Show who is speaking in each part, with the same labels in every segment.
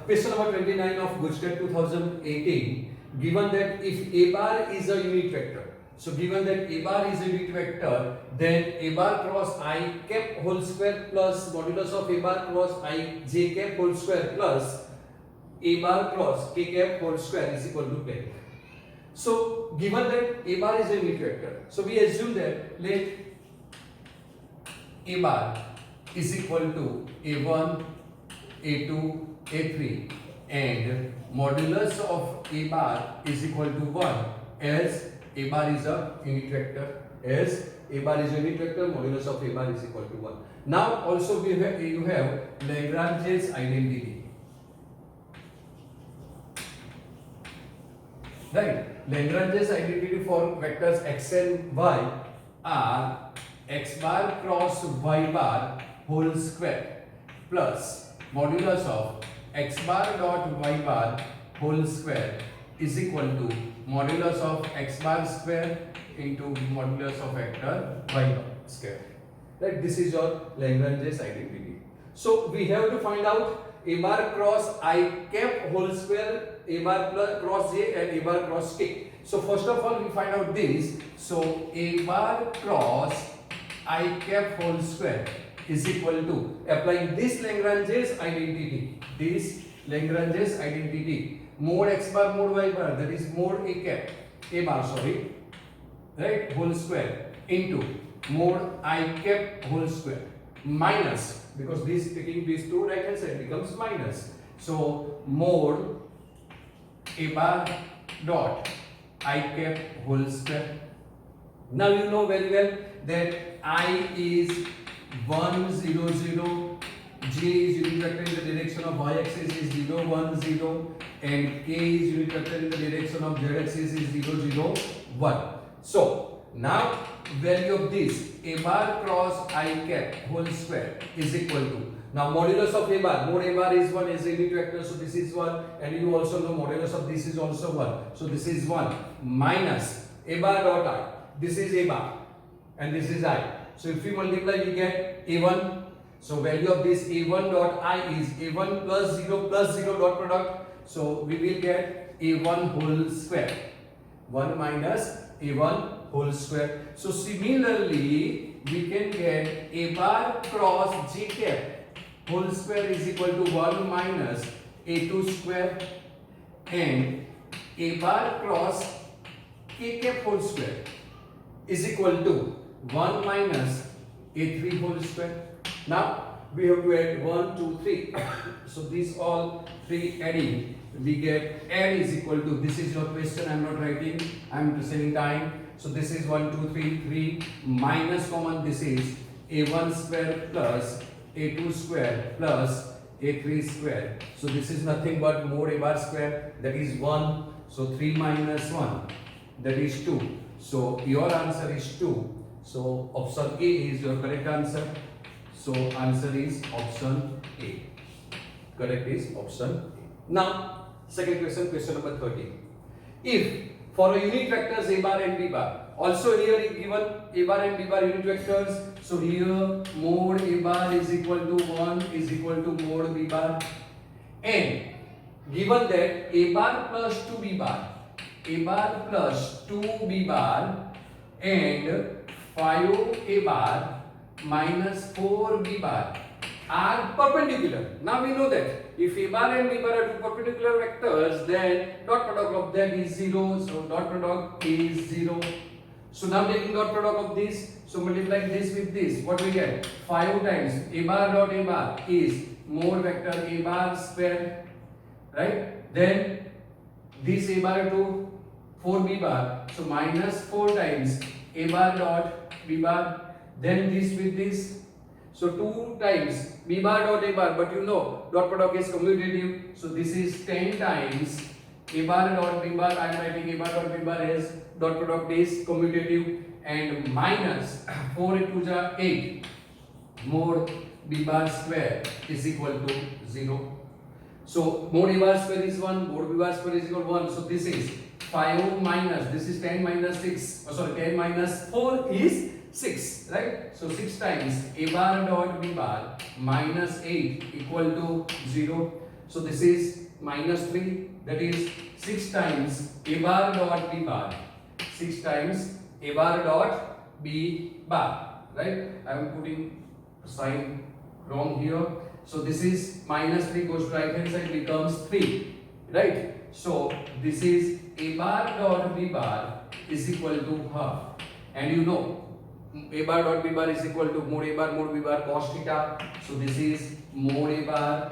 Speaker 1: Question number 29 of GUJCAT 2018. Given that if A bar is a unit vector, so given that A bar is a unit vector, then A bar cross I cap whole square plus modulus of A bar cross I j cap whole square plus A bar cross k cap whole square is equal to 10. So given that A bar is a unit vector, so we assume that let A bar is equal to A1, A2, A3 and modulus of A bar is equal to 1 as A bar is a unit vector, as A bar is a unit vector, modulus of A bar is equal to 1. Now also you have Lagrange's identity, right? Lagrange's identity for vectors x and y are x bar cross y bar whole square plus modulus of x bar dot y bar whole square is equal to modulus of x bar square into modulus of vector y bar square. Right? This is your Lagrange's identity. So we have to find out A bar cross I cap whole square, A bar plus cross j and A bar cross k. So first of all we find out this. So A bar cross I cap whole square is equal to, applying this Lagrange's identity, mod x bar mod y bar, that is mod A bar sorry, right, whole square into mod I cap whole square minus, because this taking these two right hand side becomes minus, so mod A bar dot I cap whole square. Now you know very well that I is 1 0 0, j is unit vector in the direction of y axis is 0 1 0 and k is unit vector in the direction of z axis is 0 0 1. So now value of this A bar cross I cap whole square is equal to, now modulus of A bar, mod A bar is 1 as a unit vector, so this is 1, and you also know modulus of this is also 1, so this is 1 minus A bar dot I, this is A bar and this is I. So if we multiply we get A1. So value of this A1 dot I is A1 plus 0 dot product. So we will get A1 whole square. 1 minus A1 whole square. So similarly we can get A bar cross J cap whole square is equal to 1 minus A2 square and A bar cross K cap whole square is equal to 1 minus A3 whole square. Now we have to add 1, 2, 3. So these all three adding, we get add is equal to, this is your question, I am not writing, I am saving time. So this is 1, 2, 3, 3 minus common, this is A1 square plus A2 square plus A3 square. So this is nothing but mod A bar square, that is 1. So 3 minus 1, that is 2. So your answer is 2. So option A is your correct answer. So answer is option A. Correct is option A. Now second question, question number 13. If for a unit vectors A bar and B bar, also here is given A bar and B bar unit vectors. So here mod A bar is equal to 1 is equal to mod B bar, and given that A bar plus 2B bar, A bar plus 2B bar and 5A bar minus 4B bar are perpendicular. Now we know that if A bar and B bar are two perpendicular vectors, then dot product of them is 0. So dot product is 0. So now taking dot product of this, so multiply this with this, what we get? 5 times A bar dot A bar is mod vector A bar square, right? Then this A bar to 4B bar, so minus 4 times A bar dot B bar, then this with this, so 2 times B bar dot A bar, but you know dot product is commutative, so this is 10 times A bar dot B bar, I am writing A bar dot B bar as dot product is commutative, and minus 4 into 8 mod B bar square is equal to 0. So mod A bar square is 1, mod B bar square is equal to 1, so this is 5 minus, this is 10 minus 6, 10 minus 4 is 6, right? So 6 times A bar dot B bar minus 8 equal to 0. So this is minus 3, that is 6 times a bar dot b bar. 6 times a bar dot b bar, right? I am putting sign wrong here. So this is minus 3 goes to right hand side, becomes 3, right? So this is a bar dot b bar is equal to half, and you know a bar dot b bar is equal to mod a bar mod b bar cos theta. So this is mod a bar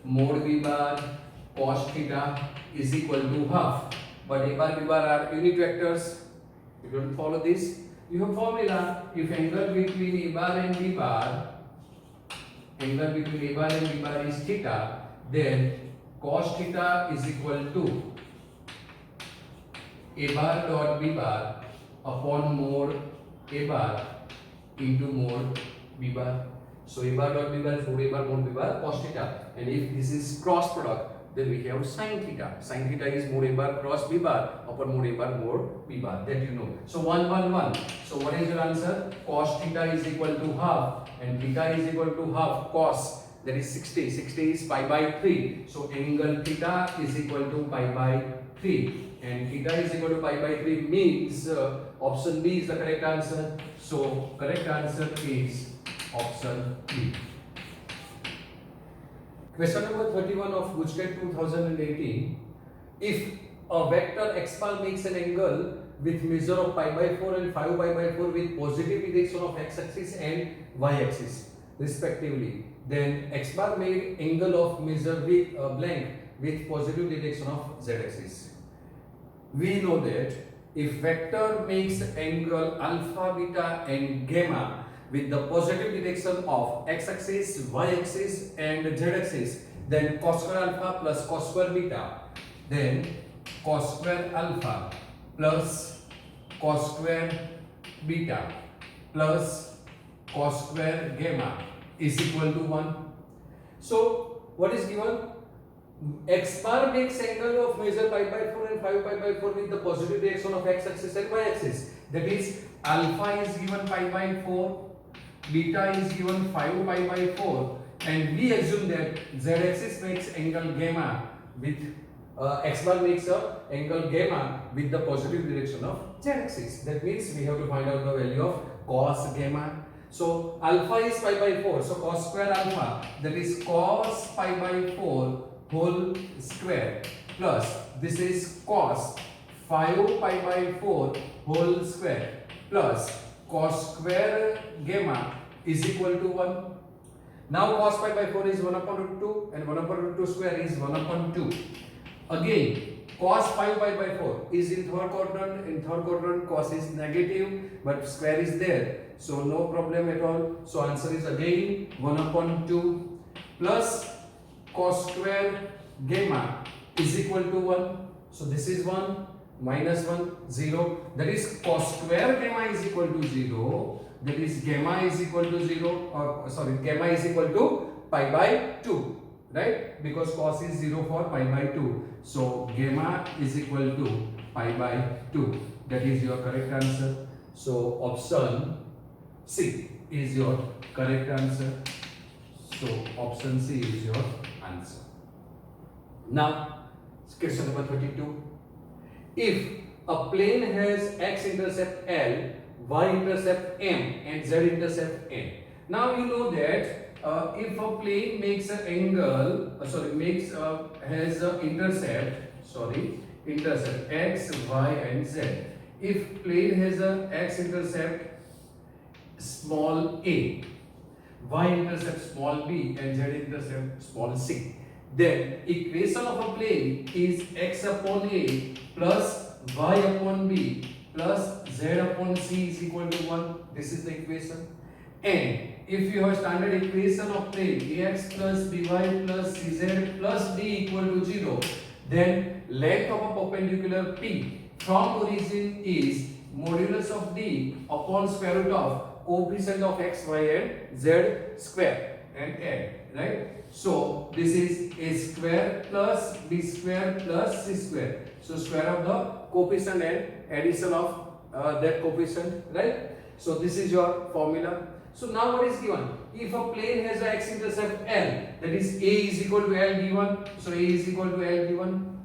Speaker 1: mod b bar cos theta is equal to half. But a bar b bar are unit vectors. You don't follow this. You have formula. If angle between a bar and b bar, angle between a bar and b bar is theta, then cos theta is equal to a bar dot b bar upon mod a bar into mod b bar. So a bar dot b bar is mod a bar mod b bar cos theta, and if this is cross product, then we have sin theta. Sin theta is mod a bar cross b bar upon mod a bar mod b bar, that you know. So 1 1 1. So what is your answer? Cos theta is equal to half, and theta is equal to half cos, that is 60. 60 is pi by 3. So angle theta is equal to pi by 3. And theta is equal to pi by 3 means option B is the correct answer. So correct answer is option B. Question number 31 of GUJCAT 2018. If a vector x bar makes an angle with measure of pi by 4 and 5 pi by 4 with positive direction of x axis and y axis respectively, then x bar made angle of measure with blank with positive direction of z axis. We know that if vector makes angle alpha, beta and gamma with the positive direction of x-axis, y-axis and z-axis, then cos square alpha plus cos square beta, then cos square alpha plus cos square beta plus cos square gamma is equal to 1. So what is given? X bar makes angle of measure pi by 4 and 5 pi by 4 with the positive direction of x axis and y axis. That is, alpha is given pi by 4, beta is given 5 pi by 4, and we assume that z axis makes angle gamma with x bar makes a angle gamma with the positive direction of z axis. That means we have to find out the value of cos gamma. So alpha is pi by 4, so cos square alpha, that is cos pi by 4 whole square plus this is cos 5 pi by 4 whole square plus cos square gamma is equal to 1. Now cos pi by 4 is 1 upon root 2 and 1 upon root 2 square is 1 upon 2. Again cos 5 pi by 4 is in third quadrant. In third quadrant cos is negative but square is there, so no problem at all. So answer is again 1 upon 2 plus cos square gamma is equal to 1. So this is 1 minus 1 0, that is cos square gamma is equal to 0, that is gamma is equal to 0, gamma is equal to pi by 2, right? Because cos is 0 for pi by 2. So gamma is equal to pi by 2. That is your correct answer. So option C is your correct answer. So option C is your answer. Now, question number 32. If a plane has x-intercept L, y-intercept M and z-intercept N. Now you know that if a plane makes an angle, has a intercept x, y and z. If plane has a x-intercept small a, y-intercept small b and z-intercept small c, then equation of a plane is x upon a plus y upon b plus z upon c is equal to 1. This is the equation. And if you have standard equation of plane ax plus by plus cz plus d equal to 0, then length of a perpendicular p from origin is modulus of d upon square root of coefficient of x, y and z square and n, right? So this is a square plus b square plus c square. So square of the coefficient and addition of that coefficient, right? So this is your formula. So now what is given? If a plane has a x-intercept L, that is A is equal to L given. So A is equal to L given.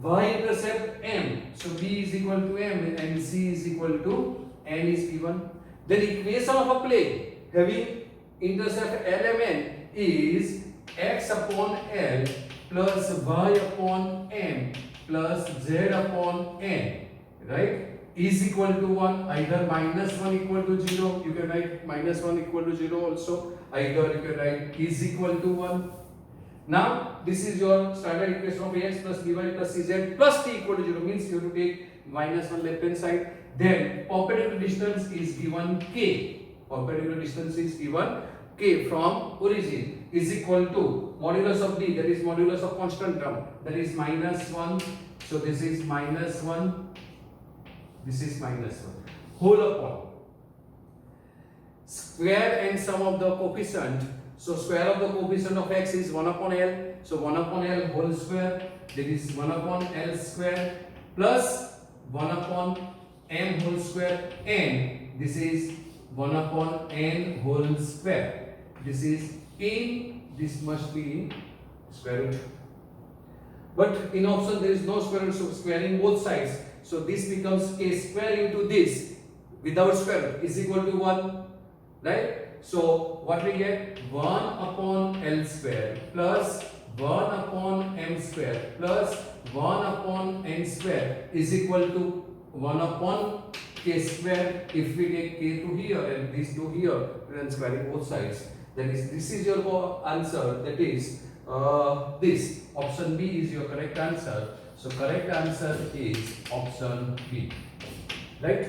Speaker 1: Y-intercept M. So B is equal to M and C is equal to N is given. Then equation of a plane having intercept LMN is x upon L plus y upon M plus z upon N, right? Is equal to 1. Either minus 1 equal to 0, you can write minus 1 equal to 0 also. Either you can write is equal to 1. Now this is your standard equation of ax plus by plus cz plus t equal to 0, means you have to take minus 1 left hand side. Then perpendicular distance is given k. Perpendicular distance is given k from origin is equal to modulus of d, that is modulus of constant term, that is minus 1. So this is minus 1. This is minus 1. Whole upon square and sum of the coefficient. So square of the coefficient of x is 1 upon L. So 1 upon L whole square, that is 1 upon L square plus 1 upon M whole square, and this is 1 upon N whole square. This is in, this must be in square root. But in option there is no square root, so squaring both sides. So this becomes k square into this without square root is equal to 1, right? So what we get? 1 upon L square plus 1 upon M square plus 1 upon N square is equal to 1 upon k square. If we take k to here and this to here, then squaring both sides. That is, this is your answer. That is, this option B is your correct answer. So correct answer is option B, right?